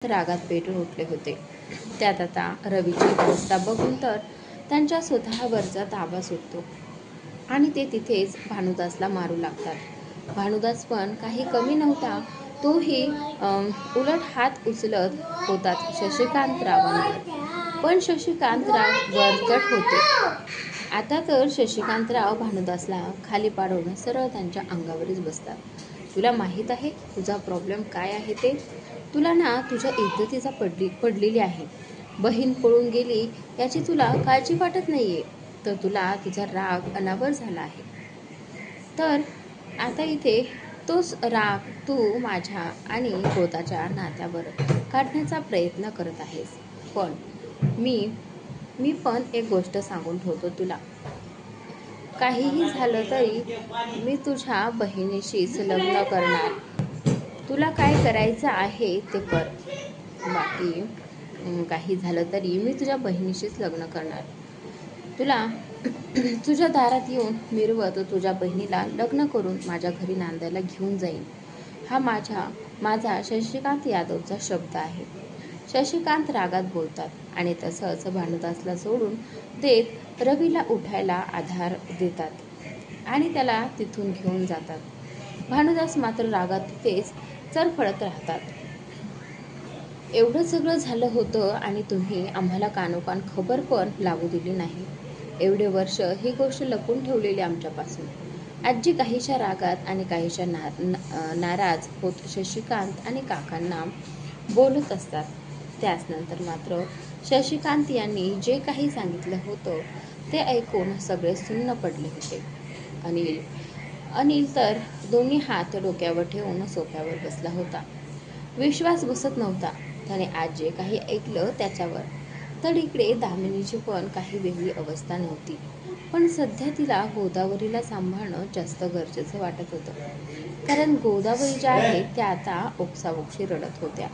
रागात पेटून उठले होते. त्यात आता रवीची अवस्था बघून तर त्यांच्या स्वतःवरचा ताबा सुटतो आणि ते तिथेच भानुदासला मारू लागतात. भानुदास पण काही कमी नव्हता. तोही उलट हात उचलत होतात शशिकांतरावांवर. पण शशिकांतराव वरकट होते. आता तर शशिकांतराव भानुदासला खाली पाडून सरळ त्यांच्या अंगावरच बसतात. तुला माहीत आहे तुझा प्रॉब्लेम काय आहे ते? तुला ना तुझ्या इज्जतीचा पडलेली आहे. बहीण पळून गेली याची तुला काळजी वाटत नाहीये, तर तुला तिचा राग अनावर झाला आहे. तर आता इथे तोच राग तू माझ्या आणि गोदाच्या नात्यावर काढण्याचा प्रयत्न करत आहेस. पण मी पण एक गोष्ट सांगून ठेवतो तुला. काहीही झालं तरी मी तुझ्या बहिणीशीच लग्न करणार. तुला काय करायचं आहे ते कर. बाकी काही झालं तरी मी तुझ्या बहिणीशीच लग्न करणार. तुला तुझ्या दारात येऊन मिरवत तुझ्या बहिणीला लग्न करून माझ्या घरी नांदायला घेऊन जाईन. हा माझा शशिकांत यादवचा शब्द आहे. शशिकांत रागात बोलतात आणि तसंच भानुदासला सोडून देत रवीला उठायला आधार देतात आणि त्याला तिथून घेऊन जातात. भानुदास मात्र रागात तिथेच चरफडत राहतात. एवढं सगळं झालं होतं आणि तुम्ही आम्हाला कानोकान खबर पण लागू दिली नाही. एवढे वर्ष ही गोष्ट लपून ठेवलेली आमच्यापासून. आजी काहीशा रागात आणि काहीशा नाराज होत शशिकांत आणि काकांना बोलत असतात. त्याच नंतर मात्र शशिकांत यांनी जे काही सांगितलं होतं ते ऐकून सगळे सुन्न पडले होते. अनिल तर दोन्ही हात डोक्यावर ठेवून सोफ्यावर बसला होता. विश्वास बसत नव्हता त्याने आज जे काही ऐकलं त्याच्यावर. तर इकडे दामिनीची पण काही वेगळी अवस्था नव्हती. पण सध्या तिला गोदावरीला सांभाळणं जास्त गरजेचं वाटत होतं. कारण गोदावरी ज्या आहेत त्या आता ओक्साबोक्शी रडत होत्या.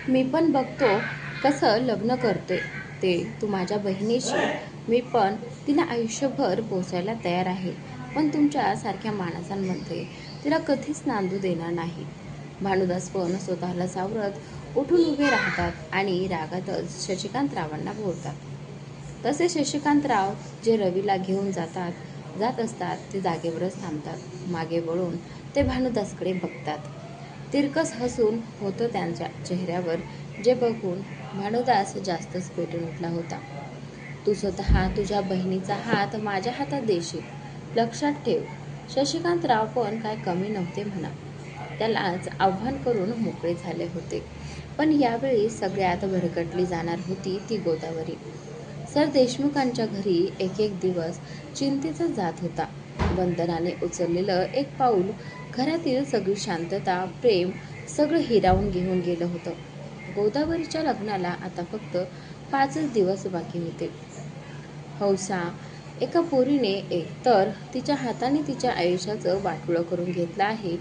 मी पण बघतो कसं लग्न करते ते तू माझ्या बहिणीशी. मी पण तिला आयुष्यभर पोसायला तयार आहे. पण तुमच्या सारख्या माणसांमध्ये तिला कधीच नांदू देणार नाही. भानुदास पण स्वतःला सावरत उठून उभे राहतात आणि रागातच शशिकांतरावांना बोलतात. तसे शशिकांतराव जे रवीला घेऊन जात असतात ते जागेवरच थांबतात. मागे वळून ते भानुदासकडे बघतात. तिरकस हसून होतं त्यांच्या चेहऱ्यावर, जे बघून भानुदास जास्तच पेटून उठला होता. तू स्वतः तुझ्या बहिणीचा हात माझ्या हातात देशील, लक्षात ठेव. शशिकांतराव पण काय कमी नव्हते म्हणा. त्यालाच आव्हान करून मोकळे झाले होते. पण यावेळी सगळ्यात भरकटली जाणार होती ती गोदावरी. सर देशमुखांच्या घरी एक दिवस चिंतेचा जात होता. वंदनाने उचललेलं एक पाऊल घरातील सगळी शांतता, प्रेम सगळं हिरावून घेऊन गेलं होतं. गोदावरीच्या लग्नाला आता फक्त 5च दिवस बाकी होते. हौसा एका पोरीने तर तिच्या हाताने तिच्या आयुष्याचं वाटोळं करून घेतलं आहे.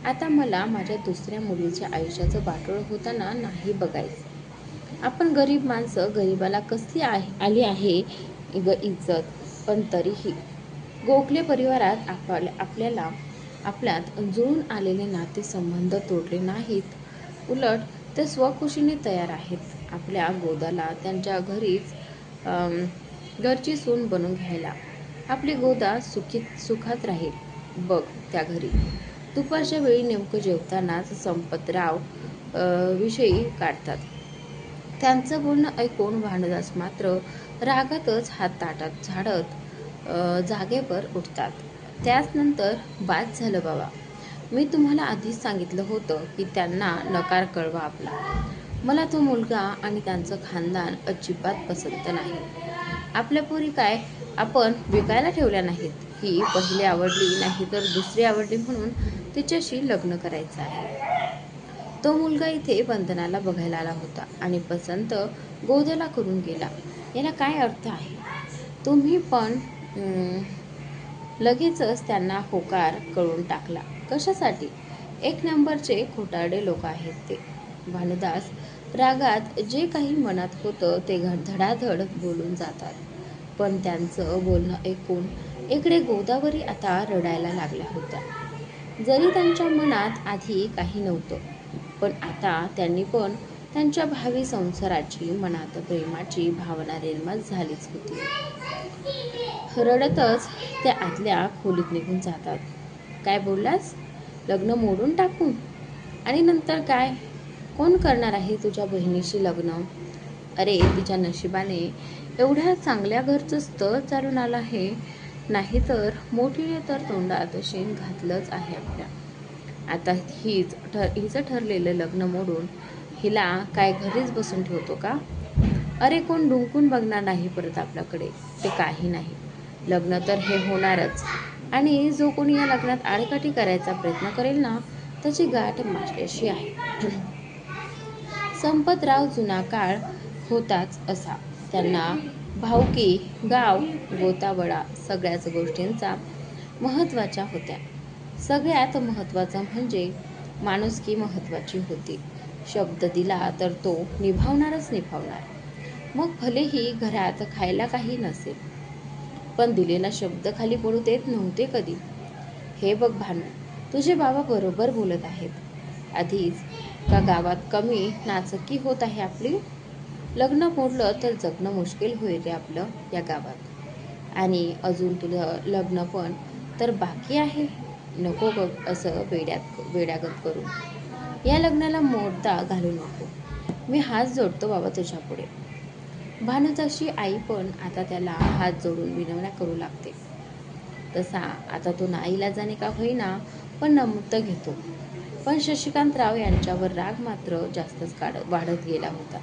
आता मला माझ्या दुसऱ्या मुलीच्या आयुष्याचं वाटोळं होताना नाही बघायचं. आपण गरीब माणसं, गरीबाला कसली आली आहे ग इज्जत. पण तरीही गोखले परिवारात आपल्यात जुळून आलेले नातेसंबंध तोडले नाहीत. उलट ते स्वखुशीने तयार आहेत आपल्या गोदाला त्यांच्या घरची सून बनवून घ्यायला. आपली गोदा सुखात राहील बघ त्या घरी. दुपारच्या वेळी नेमकं जेवतानाच संपतराव विषयी काढतात. त्यांचं बोलणं ऐकून भानुदास मात्र रागातच हात ताटात झाडत जागेवर उठतात. त्याच नंतर बास झालं बाबा. मी तुम्हाला आधीच सांगितलं होतं की त्यांना नकार कळवा आपला. मला तो मुलगा आणि त्यांचं खानदान अजिबात पसंत नाही. आपल्या पोरी काय आपण विकायला ठेवल्या नाहीत. ही पहिली आवडली नाही तर दुसरी आवडली म्हणून तिच्याशी लग्न करायचं आहे. तो मुलगा इथे वंदनाला बघायला आला होता आणि पसंत गोदाला करून गेला. याला काय अर्थ आहे? तुम्ही पण लगेचच त्यांना होकार कळून टाकला. कशासाठी? 1 नंबरचे खोटारडे लोक आहेत ते. भानुदास रागात जे काही मनात होतं ते धडाधड बोलून जातात. पण त्यांचं बोलणं ऐकून इकडे गोदावरी आता रडायला लागल्या होत्या. जरी त्यांच्या मनात आधी काही नव्हतं, पण आता त्यांनी पण त्यांच्या भावी संसाराची मनात प्रेमाची भावना निर्माण झालीच होती. रडतच त्या आतल्या खोलीत निघून जातात. काय बोललास? लग्न मोडून टाकू? आणि नंतर काय? कोण करणार आहे तुझ्या बहिणीशी लग्न? अरे तिच्या नशिबाने एवढ्या चांगल्या घरचं स्थळ चालून आलं आहे, नाहीतर मोठीने तर तोंडात शेण घातलंच आहे आपल्या. आता हिचं ठरलेलं लग्न मोडून हिला काय घरीच बसून ठेवतो का? अरे कोण डुंकून बघणार नाही परत आपल्याकडे, ते काही नाही. लग्न तर हे होणारच, आणि जो कोणी या लग्नात आडकाठी करायचा प्रयत्न करेल ना, त्याची गाठ माझ्याशी आहे. संपतराव जुना काळ होताच असा. त्यांना भावकी, गाव, गोतावळा सगळ्याच गोष्टींचा महत्त्वाच्या होत्या. सगळ्यात महत्त्वाचं म्हणजे माणुसकी महत्त्वाची होती. शब्द दिला तर तो निभावणारच निभावणार. मग भलेही घरात खायला काही नसेल, पण दिलेला शब्द खाली पडू देत नव्हते कधी. हे बघ भानू, तुझे बाबा बरोबर बोलत आहेत. आधीच का गावात कमी नाचक्की होत आहे आपली. लग्न मोडलं तर जगणं मुश्किल होईल रे आपलं या गावात. आणि अजून तुझं लग्न पण तर बाकी आहे. नको बघ असं वेड्यागत करू. या लग्नाला मोडता घालू नको. मी हात जोडतो बाबा तुझ्या पुढे. भानुताची आई पण आता त्याला हात जोडून विनवण्या करू लागते. तसा आता तो नाईलाजाने का होईना पण नमूत घेतो. पण शशिकांतराव यांच्यावर राग मात्र जास्तच वाढत गेला होता.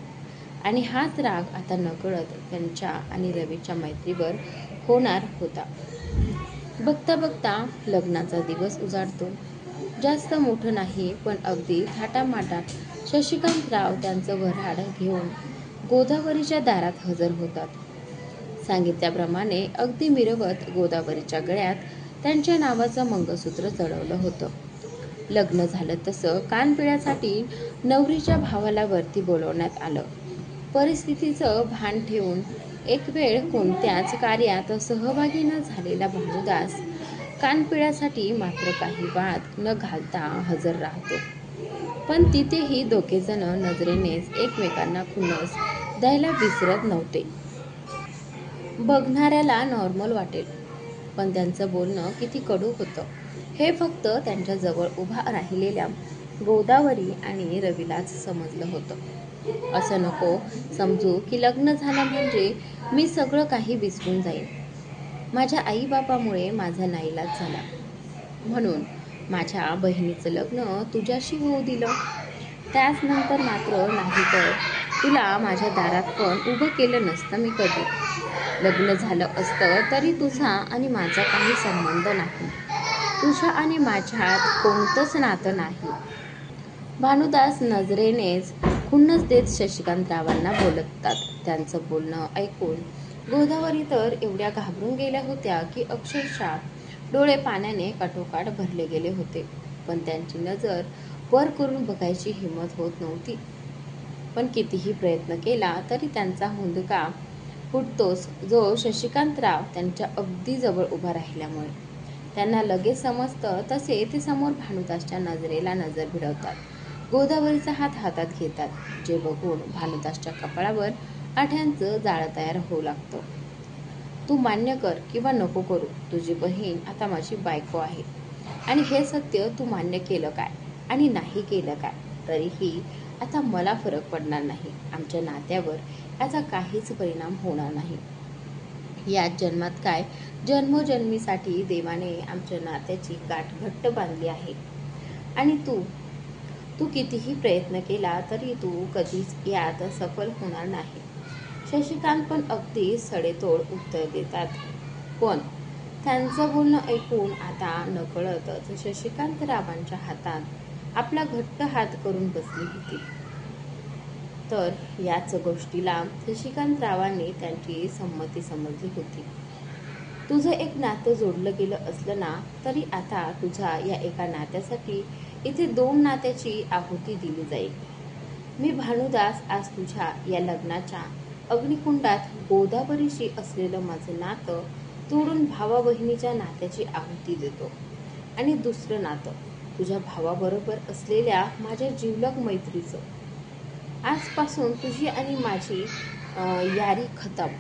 आणि हाच राग आता नकळत त्यांच्या आणि रवीच्या मैत्रीवर होणार होता. बघता बघता लग्नाचा दिवस उजाडतो. जास्त मोठं नाही, पण अगदी थाटामाटात शशिकांतराव त्यांचं वऱ्हाड घेऊन गोदावरीच्या दारात हजर होतात. सांगितल्याप्रमाणे अगदी मिरवत गोदावरीच्या गळ्यात त्यांच्या नावाचं मंगळसूत्र चढवलं होतं. लग्न झालं तसं कानपिळ्यासाठी नवरीच्या भावाला वरती बोलवण्यात आलं. परिस्थितीचं भान ठेवून एक वेळ कोणत्याच कार्यात सहभागी न झालेला भानुदास कानपिळ्यासाठी मात्र काही वाद न घालता हजर राहतो. पण तिथेही दोघेजण नजरेनेच एकमेकांना खुन्नस द्यायला विसरत नव्हते. बघणाऱ्याला नॉर्मल वाटेल, पण त्यांचं बोलणं किती कडू होतं हे फक्त त्यांच्या जवळ उभा राहिलेल्या गोदावरी आणि रवीलाच समजलं होतं. असं नको समजू की लग्न झालं म्हणजे मी सगळं काही विसरून जाईन. माझ्या आईबापामुळे माझा नाईलाज झाला, म्हणून माझ्या बहिणीचं लग्न तुझ्याशी होऊ दिलं. त्याचनंतर मात्र नाही तर तुला माझ्या दारात पण उभं केलं नसतं मी कधी. लग्न झालं असतं तरी तुझा आणि माझा काही संबंध नाही. तुझ्या आणि माझ्यात कोणतंच नातं नाही. भानुदास नजरेनेच खुन्नस देत शशिकांतरावांना बोलतात. त्यांचं बोलणं ऐकून गोदावरी तर एवढ्या घाबरून गेल्या होत्या की अक्षरशः डोळे पाण्याने काठोकाठ भरले गेले होते. पण त्यांची नजर वर करून बघायची हिंमत होत नव्हती. पण कितीही प्रयत्न केला तरी त्यांचा हुंदका फुटतोच, जो शशिकांतराव त्यांच्या अगदी जवळ उभा राहिल्यामुळे. त्यांना लगेच समजतं तसे ते समोर भानुदासच्या नजरेला नजर भिडवतात. गोदावरीचा हात हातात घेतात, जे बघून भानुदासच्या कपाळावर आठ्यांचं जाळं तयार होऊ लागतं. तू मान्य कर किंवा नको करू, तुझी बहीण आता माझी बायको आहे. आणि हे सत्य तू मान्य केलं काय आणि नाही केलं काय तरीही आता मला फरक पडणार नाही. आमच्या नात्यावर याचा काहीच परिणाम होणार नाही. याच जन्मात काय जन्मोजन्मीसाठी देवाने आमच्या नात्याची गाठ घट्ट बांधली आहे. आणि तू कितीही प्रयत्न केला तरी तू कधीच यात सफल होणार नाही. शशिकांत पण अगदी सडेतोड उत्तर देतात. पण त्यांचं बोलणं ऐकून आता नकळतच शशिकांतरावांच्या हातात आपला घट्ट हात करून बसली होती. तर याच गोष्टीला शशिकांतरावांनी त्यांची संमती समजली होती. तुझं एक नातं जोडलं गेलं असलं ना, तरी आता तुझ्या या एका नात्यासाठी इथे 2 नात्याची आहुती दिली जाईल. मी भानुदास आज तुझ्या या लग्नाच्या अग्निकुंडात गोदावरीशी असलेलं माझं नातं तोडून भावा बहिणीच्या नात्याची आहुती देतो. आणि दुसरं नातं तुझ्या भावाबरोबर असलेल्या माझ्या जिवलग मैत्रीचं. आजपासून तुझी आणि माझी यारी खतम.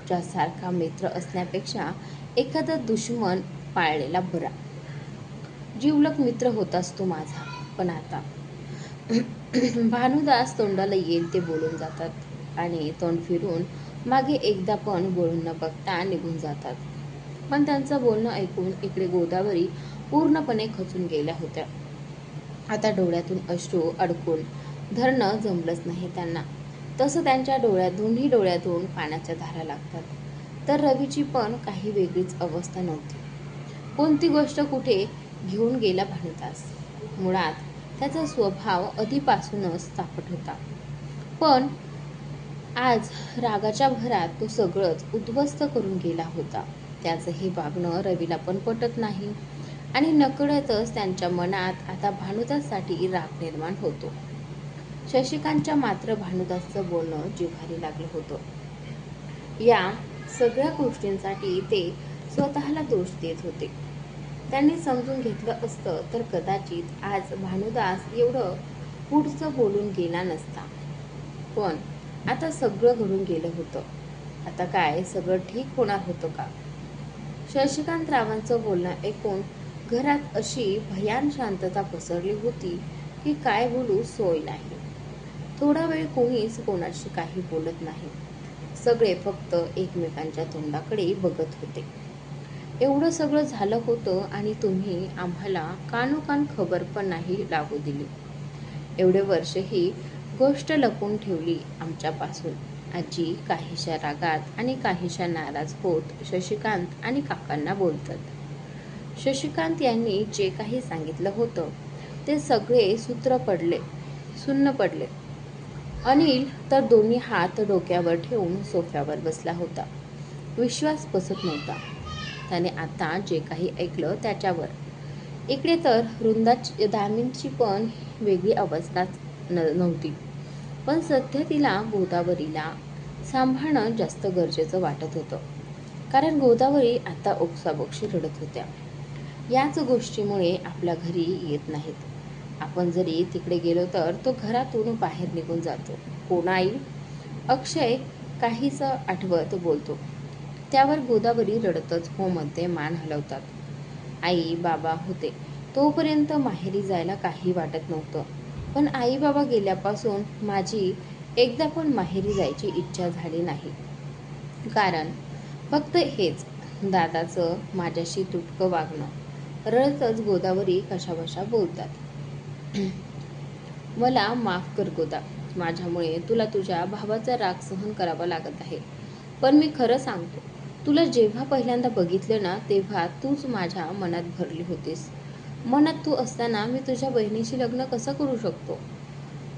ज्यासारखा मित्र असण्यापेक्षा एखादा दुश्मन पाळलेला बरा. जिवलग मित्र होतास तू माझा, पण आता भानुदास तोंडाला येईल ते बोलून जातात आणि तोंड फिरून मागे एकदा पण वळून न बघता निघून जातात. पण त्यांचं बोलणं ऐकून इकडे गोदावरी पूर्णपणे खचून गेल्या होत्या. आता डोळ्यातून अश्रू अडकून धरणं जमलंच नाही त्यांना. तसं त्यांच्या दोन्ही डोळ्यातून पाण्याच्या धारा लागतात. तर रवीची पण काही वेगळीच अवस्था नव्हती. कोणती गोष्ट कुठे घेऊन गेला भानुदास. मुळात त्याचा स्वभाव आधीपासूनच तापट होता. पण आज रागाच्या भरात तो सगळंच उद्ध्वस्त करून गेला होता. त्याचं हे वागणं रवीला पण पटत नाही आणि नकळतच त्यांच्या मनात आता भानुदाससाठी राग निर्माण होतो. शशिकांतच्या मात्र भानुदासचं बोलणं जिव्हारी लागलं होतं. या सगळ्या गोष्टींसाठी ते स्वतःला दोष देत होते. त्यांनी समजून घेतलं असतं तर कदाचित आज भानुदास एवढं पुढचं बोलून गेला नसता. पण आता सगळं घडून गेलं होतं. आता काय सगळं ठीक होणार होतं का? शशिकांतरावांचं बोलणं ऐकून घरात अशी भयान शांतता पसरली होती की काय बोलू सोय नाही. थोडा वेळ कोणीच कोणाशी काही बोलत नाही. सगळे फक्त एकमेकांच्या तोंडाकडे बघत होते. एवढं सगळं झालं होतं आणि तुम्ही आम्हाला कानोकान खबर पण नाही लागू दिली. एवढे वर्ष ही गोष्ट लपवून ठेवली आमच्यापासून. आजी काहीशा रागात आणि काहीशा नाराज होत शशिकांत आणि काकांना बोलतात. शशिकांत यांनी जे काही सांगितलं होतं ते सगळे सुन्न पडले. अनिल तर दोन्ही हात डोक्यावर ठेवून सोफ्यावर बसला होता. विश्वास बसत नव्हता त्याने आता जे काही ऐकलं त्याच्यावर. इकडे तर दामिनीची पण वेगळी अवस्थाच नव्हती. पण सध्या तिला गोदावरीला सांभाळणं जास्त गरजेचं वाटत होतं. कारण गोदावरी आता ओक्साबोक्शी रडत होत्या. याच गोष्टीमुळे आपल्या घरी येत नाहीत. आपण जरी तिकडे गेलो तर तो घरातून बाहेर निघून जातो. कोण आई? अक्षय काहीच आठवत बोलतो. त्यावर गोदावरी रडतच हो मध्ये मान हलवतात. आई बाबा होते तोपर्यंत माहेरी जायला काही वाटत नव्हतं. पण आई बाबा गेल्यापासून माझी एकदा पण माहेरी जायची इच्छा झाली नाही. कारण फक्त हेच दादाचं माझ्याशी तुटकं वागणं. रडतच गोदावरी कशाबशा बोलतात. मला माफ कर गोदा. माझ्यामुळे तुला तुझ्या भावाचा राग सहन करावा लागत आहे. पण मी खरं सांगतो, तुला जेव्हा पहिल्यांदा बघितलं ना तेव्हा तूच माझ्या मनात भरली होतीस. मनात तू असताना मी तुझ्या बहिणीशी लग्न कसं करू शकतो?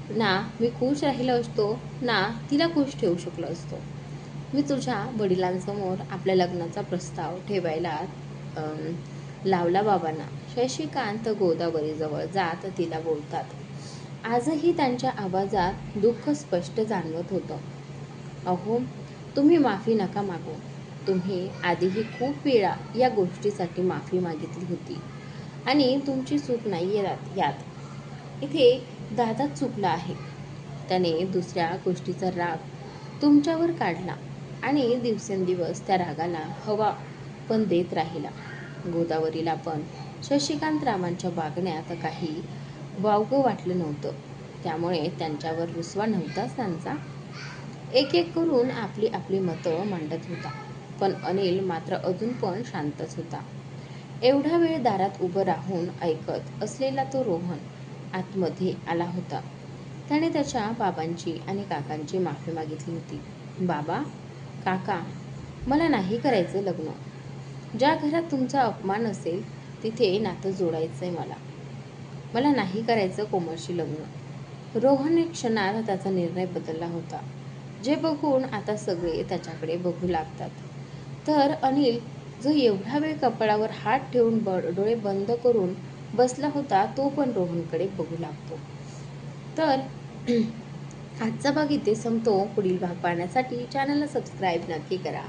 ना मी खुश राहिलो असतो ना तिला खुश ठेवू शकलो असतो. मी तुझ्या वडिलांसमोर आपल्या लग्नाचा प्रस्ताव ठेवायला लावला बाबांना. शशिकांत गोदावरीजवळ जात तिला बोलतात. आजही त्यांच्या आवाजात दुःख स्पष्ट जाणवत होतं. अहो, तुम्ही माफी नका मागू. तुम्ही आधीही खूप वेळा या गोष्टीसाठी माफी मागितली होती आणि तुमची चूक नाही यात. इथे दादाच चुकला आहे. त्याने दुसऱ्या गोष्टीचा राग तुमच्यावर काढला आणि दिवसेंदिवस त्या रागाला हवा पण देत राहिला. गोदावरीला पण शशिकांतरावांच्या वागण्यात काही वावगं वाटलं नव्हतं. त्यामुळे त्यांच्यावर रुसवा नव्हताच त्यांचा. एक एक करून आपली आपली मतं मांडत होता. पण अनिल मात्र अजून पण शांतच होता. एवढा वेळ दारात उभं राहून ऐकत असलेला तो रोहन आतमध्ये आला होता. त्याने त्याच्या बाबांची आणि काकांची माफी मागितली होती. बाबा, काका, मला नाही करायचं लग्न. ज्या घरात तुमचा अपमान असेल तिथे नातं जोडायचंय मला नाही करायचं कोमलशी लग्न. रोहनने क्षणात त्याचा निर्णय बदलला होता. जे बघून आता सगळे त्याच्याकडे बघू लागतात. तर अनिल जो एवढा वेळ कपाळावर हात ठेवून डोळे बंद करून बसला होता तो पण रोहनकडे बघू लागतो. तर आजचा भाग इथे संपतो. पुढील भाग पाहण्यासाठी चॅनलला सबस्क्राईब नक्की करा.